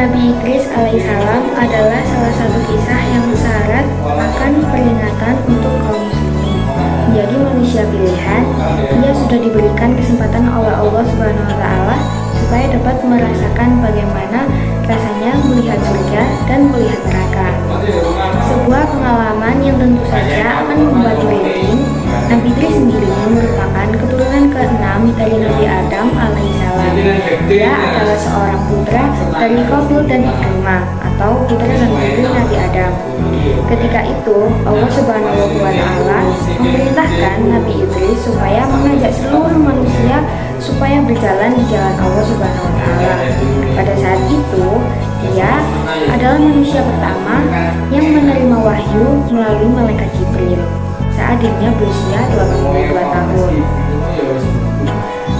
Nabi Idris alaihissalam adalah salah satu kisah yang syarat akan peringatan untuk kaum muslimin. Menjadi manusia pilihan, ia sudah diberikan kesempatan oleh Allah Subhanahu wa Ta'ala supaya dapat merasakan bagaimana rasanya melihat surga dan melihat neraka. Sebuah pengalaman yang tentu saja akan membuat merinding. Nabi Idris sendiri merupakan keturunan ke-6 dari Nabi Adam alaihissalam. Dia adalah seorang putra dari Qabil dan Ikrimah atau putra dan putri Nabi Adam. Ketika itu Allah Subhanahu wa Ta'ala memerintahkan Nabi Idris supaya mengajak seluruh manusia supaya berjalan di jalan Allah Subhanahu wa Ta'ala. Pada saat itu dia adalah manusia pertama yang menerima wahyu melalui malaikat Jibril saat dirinya berusia 82 tahun.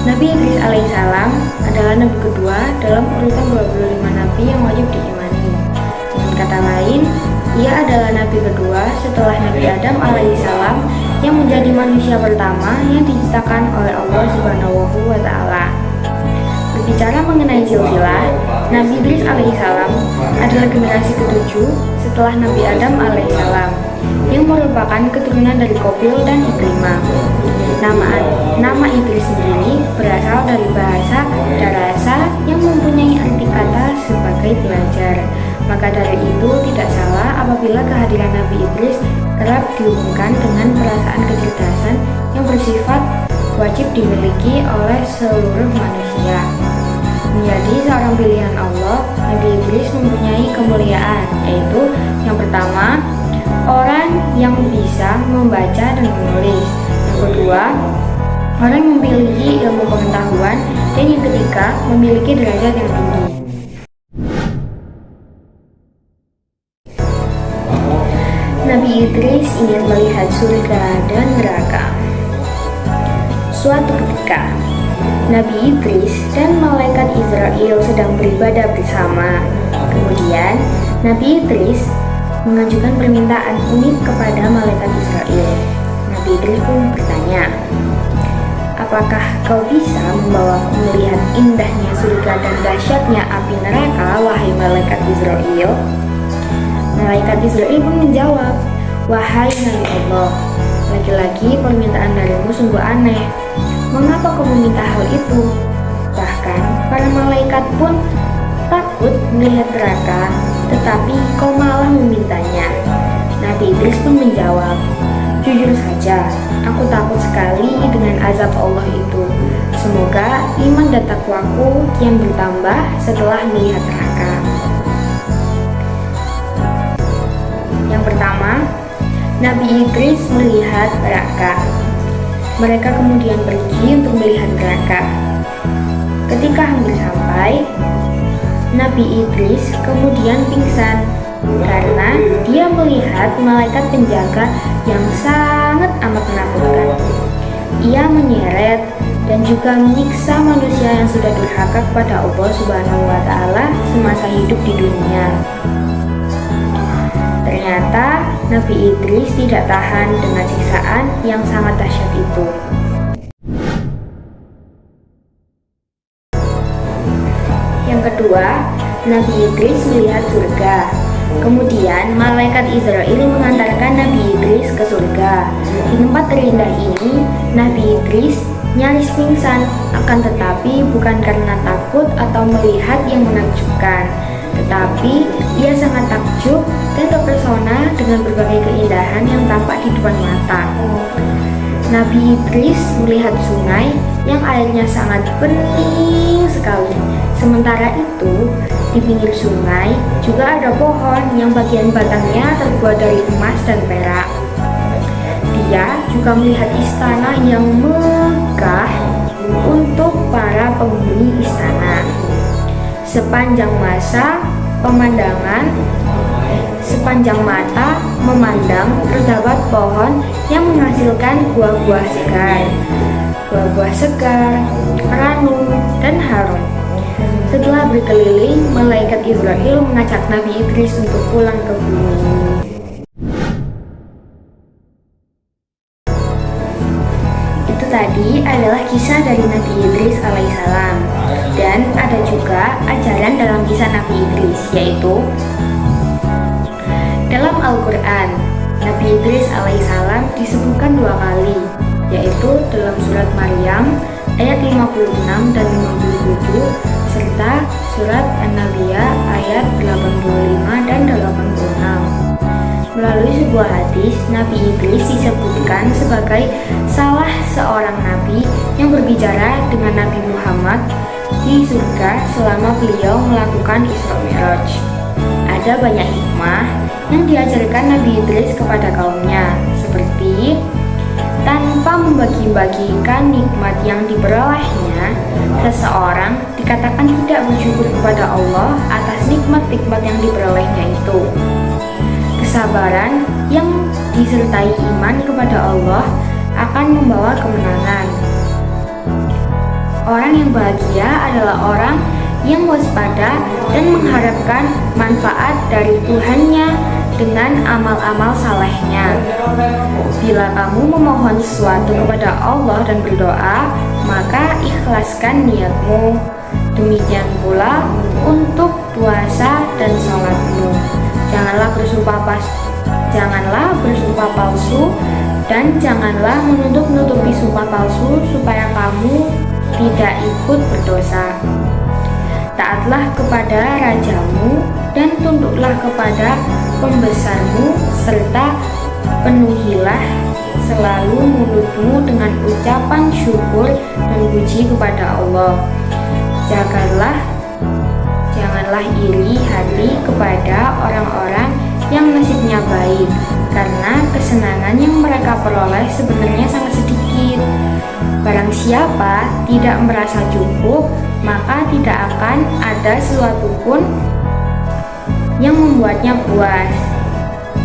Nabi Idris alaihissalam adalah nabi kedua dalam urutan 25 nabi yang wajib diimani. Dengan kata lain, ia adalah nabi kedua setelah Nabi Adam alaihissalam yang menjadi manusia pertama yang diciptakan oleh Allah Subhanahu wa Ta'ala. Berbicara mengenai silsilah, Nabi Idris alaihissalam adalah generasi ketujuh setelah Nabi Adam alaihissalam yang merupakan keturunan dari Qabil dan Ikrimah. Nama Idris sendiri berasal dari bahasa Darasa yang mempunyai arti kata sebagai belajar. Maka dari itu tidak salah apabila kehadiran Nabi Idris kerap dihubungkan dengan perasaan kecerdasan yang bersifat wajib dimiliki oleh seluruh manusia. Menjadi seorang pilihan Allah, Nabi Idris mempunyai kemuliaan, yaitu yang pertama, orang yang bisa membaca dan menulis. Yang kedua, orang yang memiliki ilmu pengetahuan. Dan yang ketiga, memiliki derajat yang tinggi. Nabi Idris ingin melihat surga dan neraka. Suatu ketika, Nabi Idris dan malaikat Israel sedang beribadah bersama. Kemudian, Nabi Idris mengajukan permintaan unik kepada malaikat Israel. Nabi Idris pun bertanya, "Apakah kau bisa membawaku melihat indahnya surga dan dahsyatnya api neraka, wahai malaikat Israel?" Malaikat Israel pun menjawab, "Wahai Nabi Allah, lagi-lagi permintaan darimu sungguh aneh. Mengapa kau meminta hal itu? Bahkan para malaikat pun takut melihat neraka, tetapi kau malah memintanya." Nabi Idris pun menjawab, "Jujur saja, aku takut sekali dengan azab Allah itu. Semoga iman dan takwaku kian bertambah setelah melihat neraka." Yang pertama, Nabi Idris melihat neraka. Mereka kemudian pergi untuk melihat neraka. Ketika hampir sampai, Nabi Idris kemudian pingsan karena dia melihat malaikat penjaga yang sangat amat menakutkan. Ia menyeret dan juga menyiksa manusia yang sudah durhaka kepada Allah Subhanahu wa Ta'ala semasa hidup di dunia. Ternyata Nabi Idris tidak tahan dengan siksaan yang sangat dahsyat itu. Yang kedua, Nabi Idris melihat surga. Kemudian malaikat Israel mengantarkan Nabi Idris ke surga. Di tempat terindah ini, Nabi Idris nyaris pingsan, akan tetapi bukan karena takut atau melihat yang menakjubkan, tetapi ia sangat takjub dan terpesona dengan berbagai keindahan yang tampak di depan mata. Nabi Idris melihat sungai yang airnya sangat bening sekali. Sementara itu, di pinggir sungai juga ada pohon yang bagian batangnya terbuat dari emas dan perak. Dia juga melihat istana yang megah untuk para penghuni istana. Sepanjang mata memandang terdapat pohon yang menghasilkan buah-buah segar, ranum, dan harum. Setelah berkeliling, malaikat Israel mengajak Nabi Idris untuk pulang ke bumi. Itu tadi tadi adalah kisah dari Nabi Idris alaihissalam, dan ada juga ajaran dalam kisah Nabi Idris, yaitu dalam Al-Quran Nabi Idris alaihissalam disebutkan 2 kali, yaitu dalam surat Maryam ayat 56 dan 57 serta surat An-Nabiyyah ayat 85 dan 86. Melalui sebuah hadis, Nabi Idris disebutkan sebagai salah seorang nabi yang berbicara dengan Nabi Muhammad di surga selama beliau melakukan Isra Mi'raj. Ada banyak hikmah yang diajarkan Nabi Idris kepada kaumnya, seperti tanpa membagi-bagikan nikmat yang diperolehnya, seseorang dikatakan tidak bersyukur kepada Allah atas nikmat-nikmat yang diperolehnya itu. Kesabaran yang disertai iman kepada Allah akan membawa kemenangan. Orang yang bahagia adalah orang yang waspada dan mengharapkan manfaat dari Tuhannya dengan amal-amal salehnya. Bila kamu memohon sesuatu kepada Allah dan berdoa, maka ikhlaskan niatmu. Demikian pula untuk puasa dan sholatmu. Janganlah bersumpah palsu dan janganlah menutup-nutupi sumpah palsu supaya kamu tidak ikut berdosa. Taatlah kepada rajamu dan tunduklah kepada pembesarmu, serta penuhilah selalu mulutmu dengan ucapan syukur dan puji kepada Allah. Janganlah iri hati kepada orang-orang yang nasibnya baik, karena kesenangan yang mereka peroleh sebenarnya sangat sedikit. Barang siapa tidak merasa cukup, maka tidak akan ada sesuatu pun yang membuatnya puas.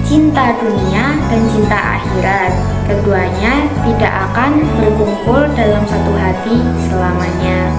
Cinta dunia dan cinta akhirat, keduanya tidak akan berkumpul dalam satu hati selamanya.